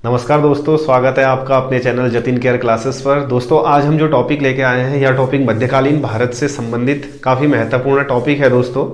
नमस्कार दोस्तों, स्वागत है आपका अपने चैनल जतिन केयर क्लासेस पर। दोस्तों, आज हम जो टॉपिक लेके आए हैं यह टॉपिक मध्यकालीन भारत से संबंधित काफ़ी महत्वपूर्ण टॉपिक है दोस्तों।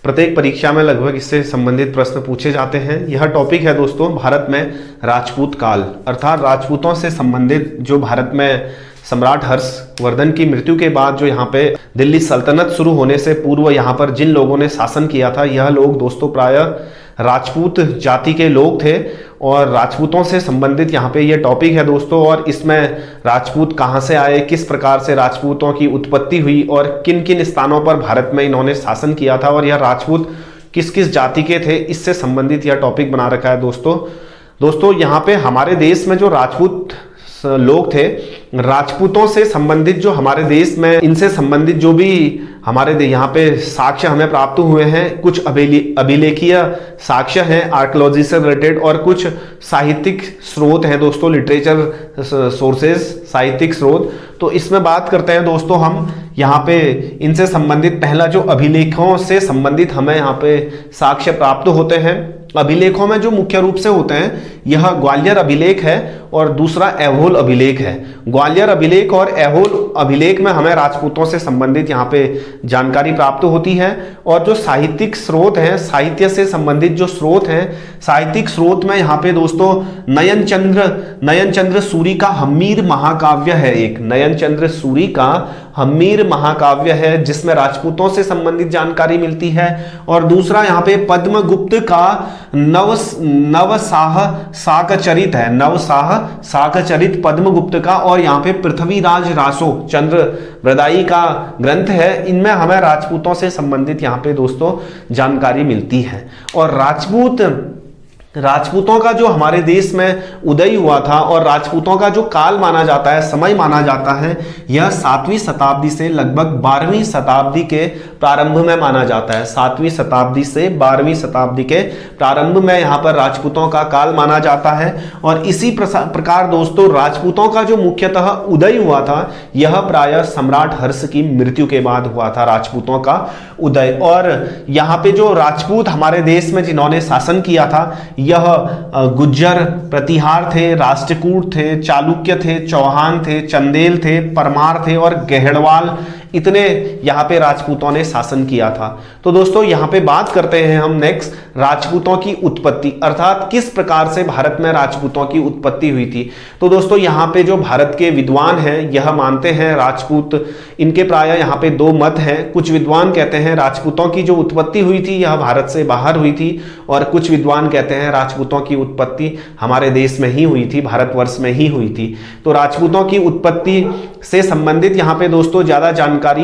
प्रत्येक परीक्षा में लगभग इससे संबंधित प्रश्न पूछे जाते हैं। यह टॉपिक है दोस्तों भारत में राजपूत काल, अर्थात राजपूतों से संबंधित जो भारत में सम्राट हर्षवर्धन की मृत्यु के बाद जो यहाँ पे दिल्ली सल्तनत शुरू होने से पूर्व यहाँ पर जिन लोगों ने शासन किया था, यह लोग दोस्तों प्रायः राजपूत जाति के लोग थे और राजपूतों से संबंधित यहाँ पे ये टॉपिक है दोस्तों। और इसमें राजपूत कहाँ से आए, किस प्रकार से राजपूतों की उत्पत्ति हुई और किन किन स्थानों पर भारत में इन्होंने शासन किया था और यह राजपूत किस किस जाति के थे, इससे संबंधित यह टॉपिक बना रखा है दोस्तों। यहाँ पे हमारे देश में जो राजपूत लोग थे, राजपूतों से संबंधित जो हमारे देश में इनसे संबंधित जो भी हमारे यहाँ पे साक्ष्य हमें प्राप्त हुए हैं, कुछ अभिलेखीय साक्ष्य हैं आर्कियोलॉजी से रिलेटेड और कुछ साहित्यिक स्रोत हैं दोस्तों, लिटरेचर सोर्सेज, साहित्यिक स्रोत। तो इसमें बात करते हैं दोस्तों हम यहाँ पे इनसे संबंधित। पहला जो अभिलेखों से संबंधित हमें यहाँ पे साक्ष्य प्राप्त होते हैं, अभिलेखों में जो मुख्य रूप से होते हैं, यह ग्वालियर अभिलेख है और दूसरा ऐहोल अभिलेख है। ग्वालियर अभिलेख और ऐहोल अभिलेख में हमें राजपूतों से संबंधित यहाँ पे जानकारी प्राप्त होती है। और जो साहित्यिक स्रोत हैं, साहित्य से संबंधित जो स्रोत हैं, साहित्यिक स्रोत में यहाँ पे दोस्तों नयन चंद्र सूरी का हम्मीर महाकाव्य है। एक नयन चंद्र सूरी का हम्मीर महाकाव्य है जिसमें राजपूतों से संबंधित जानकारी मिलती है। और दूसरा यहाँ पे पद्मगुप्त का नवसाह शाकचरित है, नवसाह शाकचरित पद्मगुप्त का। और यहाँ पे पृथ्वीराज रासो चंद्र वृदाई का ग्रंथ है। इनमें हमें राजपूतों से संबंधित यहाँ पे दोस्तों जानकारी मिलती है। और राजपूतों का जो हमारे देश में उदय हुआ था और राजपूतों का जो काल माना जाता है, समय माना जाता है, यह 7वीं शताब्दी से लगभग 12वीं शताब्दी के प्रारंभ में माना जाता है। 7वीं शताब्दी से 12वीं शताब्दी के प्रारंभ में यहाँ पर राजपूतों का काल माना जाता है। और इसी प्रकार दोस्तों राजपूतों का जो मुख्यतः उदय हुआ था, यह प्रायः सम्राट हर्ष की मृत्यु के बाद हुआ था, राजपूतों का उदय। और यहाँ पे जो राजपूत हमारे देश में जिन्होंने शासन किया था, यह गुज्जर, प्रतिहार थे, राष्ट्रकूट थे, चालुक्य थे, चौहान थे, चंदेल थे, परमार थे और गहड़वाल, इतने यहाँ पे राजपूतों ने शासन किया था। तो दोस्तों यहाँ पे बात करते हैं हम नेक्स्ट राजपूतों की उत्पत्ति, अर्थात किस प्रकार से भारत में राजपूतों की उत्पत्ति हुई थी। तो दोस्तों यहाँ पे जो भारत के विद्वान हैं यह मानते हैं राजपूत, इनके प्रायः यहाँ पे दो मत हैं। कुछ विद्वान कहते हैं राजपूतों की जो उत्पत्ति हुई थी यह भारत से बाहर हुई थी, और कुछ विद्वान कहते हैं राजपूतों की उत्पत्ति हमारे देश में ही हुई थी, भारतवर्ष में ही हुई थी। तो राजपूतों की उत्पत्ति से संबंधित यहाँ पे दोस्तों ज्यादा जानकारी,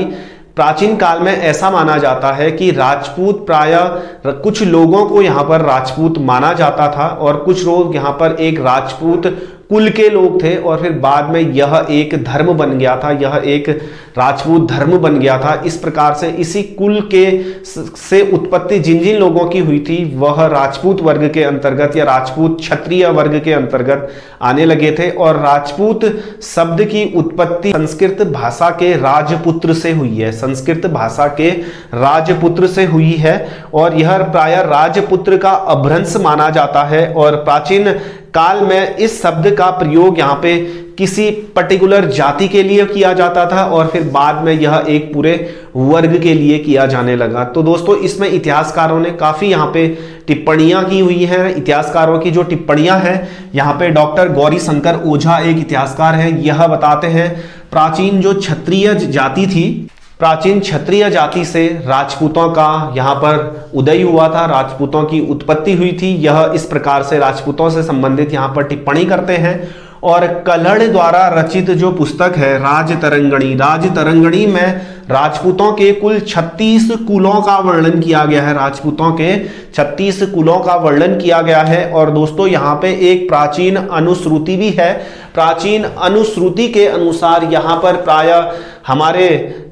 प्राचीन काल में ऐसा माना जाता है कि राजपूत प्रायः कुछ लोगों को यहाँ पर राजपूत माना जाता था और कुछ लोग यहाँ पर एक राजपूत कुल के लोग थे, और फिर बाद में यह एक धर्म बन गया था, यह एक राजपूत धर्म बन गया था। इस प्रकार से इसी कुल के से उत्पत्ति जिन जिन लोगों की हुई थी वह राजपूत वर्ग के अंतर्गत या राजपूत क्षत्रिय वर्ग के अंतर्गत आने लगे थे। और राजपूत शब्द की उत्पत्ति संस्कृत भाषा के राजपुत्र से हुई है, संस्कृत भाषा के राजपुत्र से हुई है। और यह प्रायः राजपुत्र का अपभ्रंश माना जाता है। और प्राचीन काल में इस शब्द का प्रयोग यहाँ पे किसी पर्टिकुलर जाति के लिए किया जाता था और फिर बाद में यह एक पूरे वर्ग के लिए किया जाने लगा। तो दोस्तों इसमें इतिहासकारों ने काफी यहाँ पे टिप्पणियां की हुई हैं। इतिहासकारों की जो टिप्पणियां हैं, यहाँ पे डॉक्टर गौरी शंकर ओझा एक इतिहासकार हैं, यह बताते हैं प्राचीन जो क्षत्रिय जाति थी, प्राचीन क्षत्रिय जाति से राजपूतों का यहाँ पर उदय हुआ था, राजपूतों की उत्पत्ति हुई थी। यह इस प्रकार से राजपूतों से संबंधित यहाँ पर टिप्पणी करते हैं। और कल्हड़ द्वारा रचित जो पुस्तक है राजतरंगिणी, राजतरंगिणी में राजपूतों के कुल 36 कुलों का वर्णन किया गया है, राजपूतों के 36 कुलों का वर्णन किया गया है। और दोस्तों यहाँ पे एक प्राचीन अनुश्रुति भी है। प्राचीन अनुश्रुति के अनुसार यहाँ पर प्रायः हमारे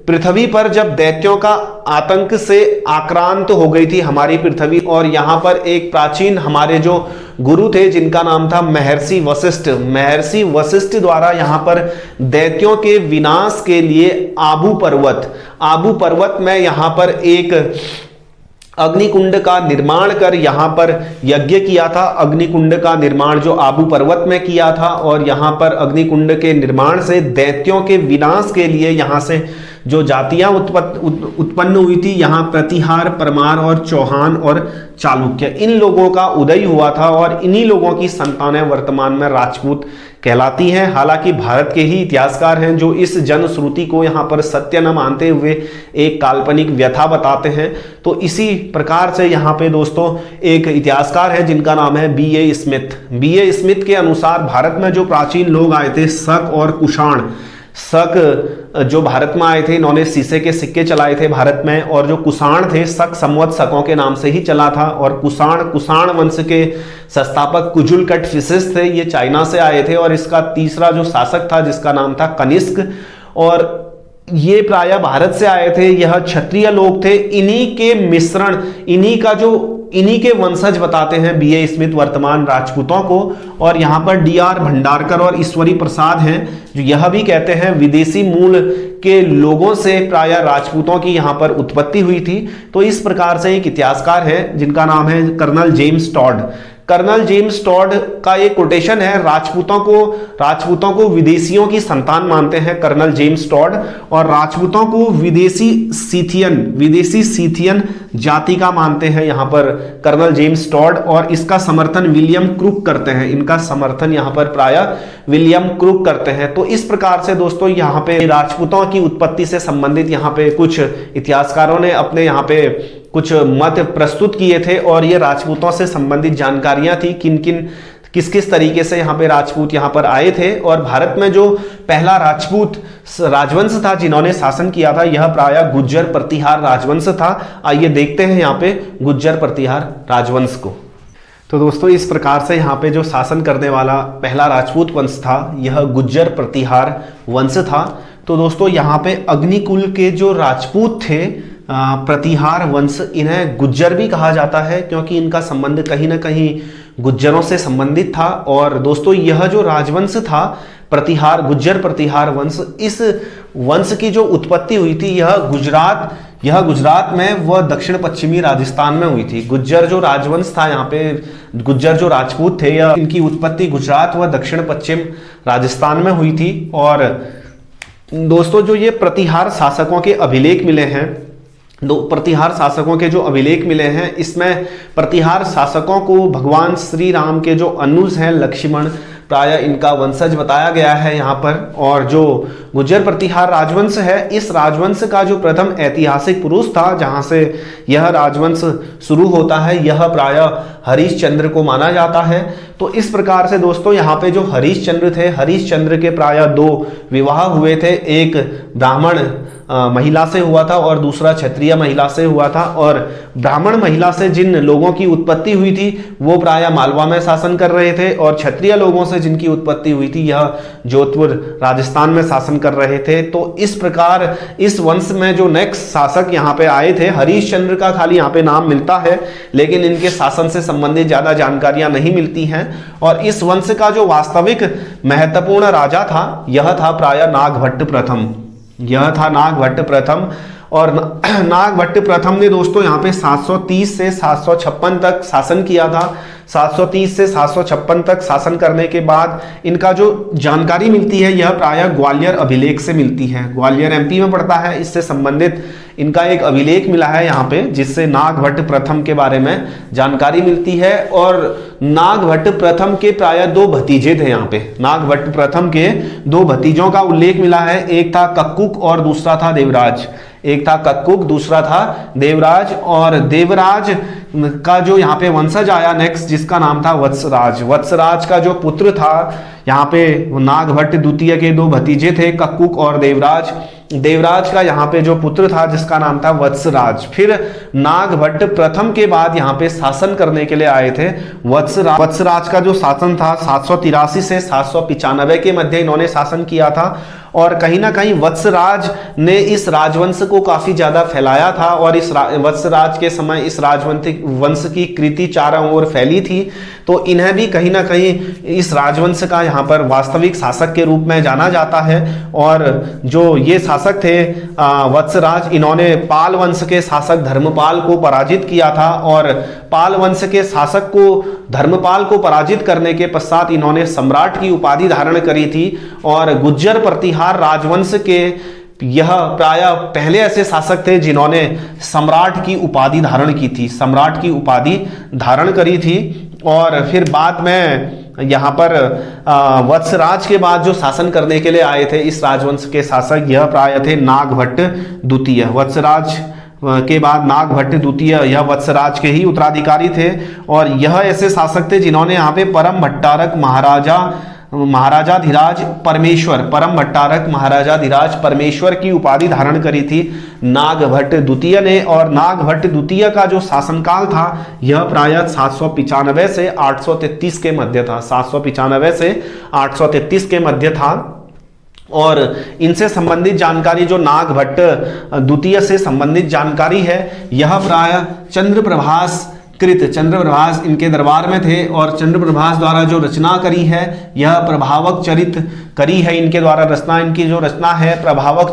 पृथ्वी पर जब दैत्यों का आतंक से आक्रांत हो गई थी हमारी पृथ्वी, और यहाँ पर एक प्राचीन हमारे जो गुरु थे जिनका नाम था महर्षि वशिष्ठ, महर्षि वशिष्ठ द्वारा यहाँ पर दैत्यों के विनाश के लिए आबू पर्वत में यहाँ पर एक अग्निकुंड का निर्माण कर यहाँ पर यज्ञ किया था। अग्निकुंड का निर्माण जो आबू पर्वत में किया था, और यहाँ पर अग्निकुंड के निर्माण से दैत्यों के विनाश के लिए यहाँ से जो जातियां उत्पन्न हुई थी, यहाँ प्रतिहार, परमार और चौहान और चालुक्य, इन लोगों का उदय हुआ था, और इन्हीं लोगों की संतानें वर्तमान में राजपूत कहलाती हैं। हालांकि भारत के ही इतिहासकार हैं जो इस जनश्रुति को यहाँ पर सत्य न मानते हुए एक काल्पनिक व्यथा बताते हैं। तो इसी प्रकार से यहाँ पे दोस्तों एक इतिहासकार है जिनका नाम है B.A. स्मिथ। B.A. स्मिथ के अनुसार भारत में जो प्राचीन लोग आए थे, शक और कुषाण, शक जो भारत में आए थे, इन्होंने शीशे के सिक्के चलाए थे भारत में, और जो कुषाण थे, शक संवत शकों के नाम से ही चला था, और कुषाण वंश के संस्थापक कुजुलकटफिसेस थे, ये चाइना से आए थे, और इसका तीसरा जो शासक था जिसका नाम था कनिष्क, और ये प्रायः भारत से आए थे। यह क्षत्रिय लोग थे। इन्हीं के मिश्रण, इन्हीं के वंशज बताते हैं B.A. स्मिथ वर्तमान राजपूतों को। और यहाँ पर D.R. भंडारकर और ईश्वरी प्रसाद हैं जो यह भी कहते हैं विदेशी मूल के लोगों से प्रायः राजपूतों की यहाँ पर उत्पत्ति हुई थी। तो इस प्रकार से एक इतिहासकार है जिनका नाम है colonel James Tod. Colonel James Tod का एक कोटेशन है, राजपूतों को विदेशियों की संतान मानते हैं कर्नल जेम्स टॉड, और राजपूतों को विदेशी सीथियन जाति का मानते हैं यहाँ पर कर्नल जेम्स टॉड, और इसका समर्थन विलियम क्रूक करते हैं। इनका समर्थन यहाँ पर प्रायः विलियम क्रूक करते हैं। तो इस प्रकार से दोस्तों यहाँ पे राजपूतों की उत्पत्ति से संबंधित यहाँ पे कुछ इतिहासकारों ने अपने यहाँ पे कुछ मत प्रस्तुत किए थे, और ये राजपूतों से संबंधित जानकारियां थी, किस किस तरीके से यहाँ पे राजपूत यहाँ पर आए थे। और भारत में जो पहला राजपूत राजवंश था जिन्होंने शासन किया था, यह प्रायः गुज्जर प्रतिहार राजवंश था। आइए देखते हैं यहाँ पे गुज्जर प्रतिहार राजवंश को। तो दोस्तों इस प्रकार से यहाँ पे जो शासन करने वाला पहला राजपूत वंश था, यह गुज्जर प्रतिहार वंश था। तो दोस्तों यहाँ पे अग्निकुल के जो राजपूत थे, प्रतिहार वंश, इन्हें गुज्जर भी कहा जाता है क्योंकि इनका संबंध कहीं ना कहीं गुज्जरों से संबंधित था। और दोस्तों यह जो राजवंश था गुज्जर प्रतिहार वंश, इस वंश की जो उत्पत्ति हुई थी यह गुजरात में व दक्षिण पश्चिमी राजस्थान में हुई थी। गुज्जर जो राजवंश था, यहाँ पे गुज्जर जो राजपूत थे, यह इनकी उत्पत्ति गुजरात व दक्षिण पश्चिम राजस्थान में हुई थी। और दोस्तों जो ये प्रतिहार शासकों के अभिलेख मिले हैं, प्रतिहार शासकों के जो अभिलेख मिले हैं, इसमें प्रतिहार शासकों को भगवान श्री राम के जो अनुज हैं लक्ष्मण, प्रायः इनका वंशज बताया गया है यहाँ पर। और जो गुज्जर प्रतिहार राजवंश है, इस राजवंश का जो प्रथम ऐतिहासिक पुरुष था जहाँ से यह राजवंश शुरू होता है, यह प्रायः हरिश्चंद्र को माना जाता है। तो इस प्रकार से दोस्तों यहाँ पे जो हरिश्चंद्र थे, हरिश्चंद्र के प्रायः 2 विवाह हुए थे, एक ब्राह्मण महिला से हुआ था और दूसरा क्षत्रिय महिला से हुआ था। और ब्राह्मण महिला से जिन लोगों की उत्पत्ति हुई थी वो प्रायः मालवा में शासन कर रहे थे, और क्षत्रिय लोगों से जिनकी उत्पत्ति हुई थी यह जोधपुर राजस्थान में शासन कर रहे थे। तो इस प्रकार इस वंश में जो नेक्स्ट शासक यहाँ पे आए थे, हरिश्चंद्र का खाली यहाँ पे नाम मिलता है, लेकिन इनके शासन से संबंधित ज्यादा जानकारियां नहीं मिलती हैं। और इस वंश का जो वास्तविक महत्वपूर्ण राजा था, यह था प्रायः नागभट्ट प्रथम। यह था नागभट्ट प्रथम। और नागभट्ट प्रथम ने दोस्तों यहाँ पे 730 से 756 तक शासन किया था। 730 से 756 तक शासन करने के बाद इनका जो जानकारी मिलती है यह प्रायः ग्वालियर अभिलेख से मिलती है। ग्वालियर MP में पड़ता है, इससे संबंधित इनका एक अभिलेख मिला है यहाँ पे, जिससे नागभट्ट प्रथम के बारे में जानकारी मिलती है। और नागभट्ट प्रथम के प्रायः 2 भतीजे थे यहाँ पे। नागभट्ट प्रथम के 2 भतीजों का उल्लेख मिला है, एक था कक्कुक और दूसरा था देवराज। एक था कक्कुक, दूसरा था देवराज। और देवराज का जो यहाँ पे वंशज आया नेक्स्ट, जिसका नाम था वत्सराज। वत्सराज का जो पुत्र था यहाँ पे, नागभट्ट द्वितीय के 2 भतीजे थे, कक्कुक और देवराज। देवराज का यहाँ पे जो पुत्र था जिसका नाम था वत्सराज। फिर नागभट्ट प्रथम के बाद यहाँ पे शासन करने के लिए आए थे वत्सराज। वत्सराज का जो शासन था 783 से 795 के मध्य इन्होंने शासन किया था। और कहीं ना कहीं वत्सराज ने इस राजवंश को काफी ज्यादा फैलाया था, और इस वत्सराज के समय इस राजवंश की कृति चारों ओर फैली थी। तो इन्हें भी कहीं ना कहीं इस राजवंश का यहाँ पर वास्तविक शासक के रूप में जाना जाता है। और जो ये शासक थे वत्सराज, इन्होंने पाल वंश के शासक धर्मपाल को पराजित किया था और पाल वंश के शासक को धर्मपाल को पराजित करने के पश्चात इन्होंने सम्राट की उपाधि धारण करी थी। और गुज्जर प्रतिहार राजवंश के यह प्रायः पहले ऐसे शासक थे जिन्होंने सम्राट की उपाधि धारण की थी, सम्राट की उपाधि धारण करी थी। और फिर बाद में यहाँ पर वत्सराज के बाद जो शासन करने के लिए आए थे इस राजवंश के शासक, यह प्रायः थे नागभट्ट द्वितीय। वत्सराज के बाद नागभट्ट द्वितीय यह वत्सराज के ही उत्तराधिकारी थे। और यह ऐसे शासक थे जिन्होंने यहाँ पे परम भट्टारक महाराजाधिराज परमेश्वर, परम भट्टारक महाराजाधिराज परमेश्वर की उपाधि धारण करी थी नागभट्ट द्वितीय ने। और नागभट्ट द्वितीय का जो शासनकाल था यह प्रायः 795 से 833 के मध्य था, 795 से 833 के मध्य था। और इनसे संबंधित जानकारी, जो नागभट्ट द्वितीय से संबंधित जानकारी है, यह प्रायः चंद्रप्रभास इनके दरबार में थे। और चंद्रप्रभास द्वारा जो रचना करी है यह प्रभावक चरित करी है, इनके द्वारा रचना, इनकी जो रचना है प्रभावक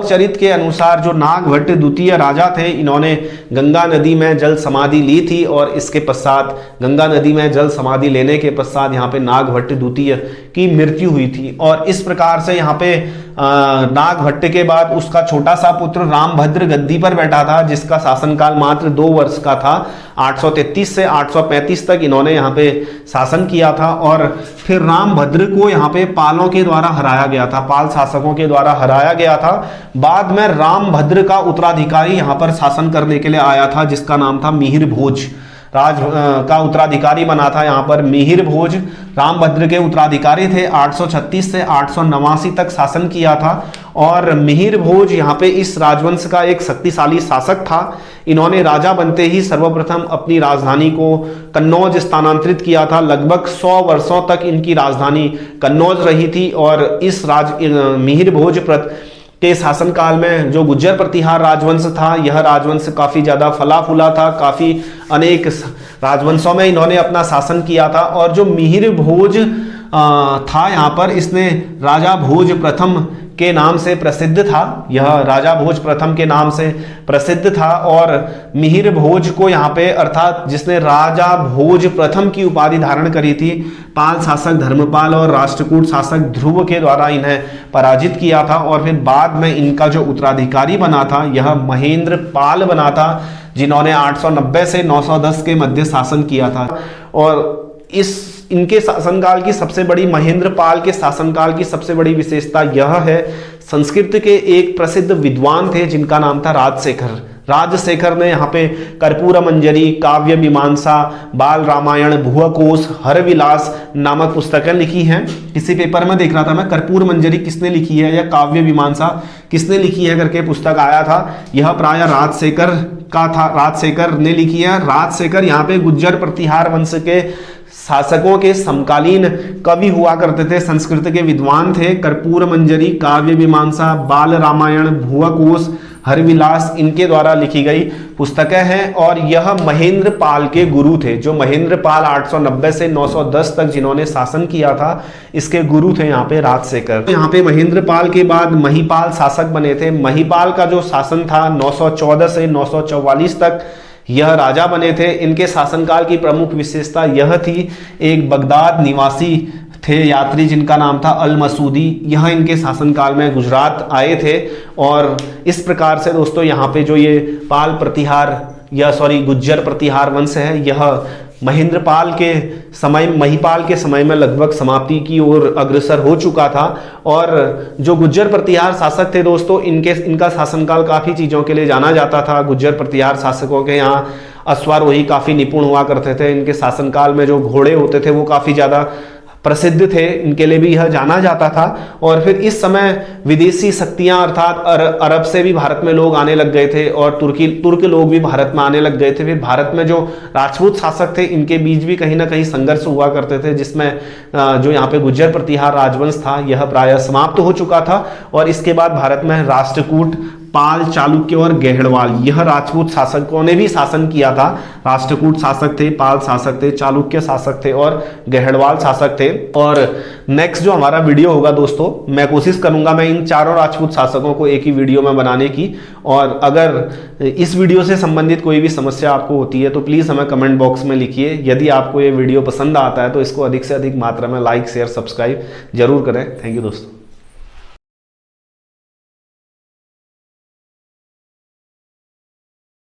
चरित के अनुसार जो नागभट्ट द्वितीय राजा थे इन्होंने गंगा नदी में जल समाधि ली थी। और इसके पश्चात गंगा नदी में जल समाधि लेने के पश्चात यहाँ पे नागभट्ट द्वितीय की मृत्यु हुई थी। और इस प्रकार से यहाँ पे नागभट्ट के बाद उसका छोटा सा पुत्र रामभद्र गद्दी पर बैठा था, जिसका शासनकाल मात्र 2 वर्ष का था। 833 से 835 तक इन्होंने यहाँ पे शासन किया था। और फिर रामभद्र को यहाँ पे पालों के द्वारा हराया गया था, पाल शासकों के द्वारा हराया गया था। बाद में रामभद्र का उत्तराधिकारी यहाँ पर शासन करने के लिए आया था, जिसका नाम था मिहिर भोज। राज का उत्तराधिकारी बना था यहाँ पर मिहिर भोज, रामभद्र के उत्तराधिकारी थे। 836 से 889 तक शासन किया था। और मिहिर भोज यहाँ पे इस राजवंश का एक शक्तिशाली शासक था। इन्होंने राजा बनते ही सर्वप्रथम अपनी राजधानी को कन्नौज स्थानांतरित किया था। लगभग 100 वर्षों तक इनकी राजधानी कन्नौज रही थी। और इस मिहिर भोज के शासनकाल में जो गुज्जर प्रतिहार राजवंश था, यह राजवंश काफी ज्यादा फला फूला था, काफी अनेक राजवंशों में इन्होंने अपना शासन किया था। और जो मिहिर भोज था यहाँ पर, इसने राजा भोज प्रथम के नाम से प्रसिद्ध था, यह राजा भोज प्रथम के नाम से प्रसिद्ध था। और मिहिर भोज को यहाँ पे, अर्थात जिसने राजा भोज प्रथम की उपाधि धारण करी थी, पाल शासक धर्मपाल और राष्ट्रकूट शासक ध्रुव के द्वारा इन्हें पराजित किया था। और फिर बाद में इनका जो उत्तराधिकारी बना था यह महेंद्र पाल बना था, जिन्होंने 890 से 910 के मध्य शासन किया था। और इनके शासनकाल की सबसे बड़ी, महेंद्र पाल के शासनकाल की सबसे बड़ी विशेषता यह है, संस्कृत के एक प्रसिद्ध विद्वान थे जिनका नाम था राजशेखर ने यहाँ पे कर्पूर मंजरी, काव्य मीमांसा, बाल रामायण, भुवकोश, हरविलास नामक पुस्तकें लिखी हैं। किसी पेपर में देख रहा था मैं, कर्पूर मंजरी किसने लिखी है या काव्य मीमांसा किसने लिखी है करके पुस्तक आया था। यह प्रायः राजशेखर का था, राजशेखर ने लिखी है। राजशेखर यहाँ पे गुज्जर प्रतिहार वंश के शासकों के समकालीन कवि हुआ करते थे, संस्कृत के विद्वान थे। कर्पूर मंजरी, काव्य मीमांसा, बाल रामायण, भुवकोश, हरविलास इनके द्वारा लिखी गई पुस्तकें हैं। और यह महेंद्र पाल के गुरु थे, जो महेंद्र पाल 890 से 910 तक जिन्होंने शासन किया था, इसके गुरु थे यहाँ पे राजशेखर। यहाँ पे महेंद्र पाल के बाद महिपाल शासक बने थे। महिपाल का जो शासन था 914 से 944 तक यह राजा बने थे। इनके शासनकाल की प्रमुख विशेषता यह थी, एक बगदाद निवासी थे यात्री जिनका नाम था अल मसूदी, यह इनके शासनकाल में गुजरात आए थे। और इस प्रकार से दोस्तों यहाँ पे जो ये पाल प्रतिहार या गुज्जर प्रतिहार वंश है, यह महिपाल के समय में लगभग समाप्ति की ओर अग्रसर हो चुका था। और जो गुज्जर प्रतिहार शासक थे दोस्तों, इनका शासनकाल काफ़ी चीज़ों के लिए जाना जाता था। गुज्जर प्रतिहार शासकों के यहाँ अश्वारोही काफ़ी निपुण हुआ करते थे। इनके शासनकाल में जो घोड़े होते थे वो काफ़ी ज़्यादा प्रसिद्ध थे, इनके लिए भी यह जाना जाता था। और फिर इस समय विदेशी शक्तियां अर्थात अरब से भी भारत में लोग आने लग गए थे और तुर्क लोग भी भारत में आने लग गए थे। फिर भारत में जो राजपूत शासक थे इनके बीच भी कहीं ना कहीं संघर्ष हुआ करते थे, जिसमें जो यहाँ पे गुज्जर प्रतिहार राजवंश था यह प्रायः समाप्त हो चुका था। और इसके बाद भारत में राष्ट्रकूट पाल, चालुक्य और गहड़वाल, यह राजपूत शासकों ने भी शासन किया था। राष्ट्रकूट शासक थे, पाल शासक थे, चालुक्य शासक थे और गहड़वाल शासक थे। और नेक्स्ट जो हमारा वीडियो होगा दोस्तों, मैं कोशिश करूंगा मैं इन चारों राजपूत शासकों को एक ही वीडियो में बनाने की। और अगर इस वीडियो से संबंधित कोई भी समस्या आपको होती है तो प्लीज़ हमें कमेंट बॉक्स में लिखिए। यदि आपको ये वीडियो पसंद आता है तो इसको अधिक से अधिक मात्रा में लाइक, शेयर, सब्सक्राइब जरूर करें। थैंक यू दोस्तों।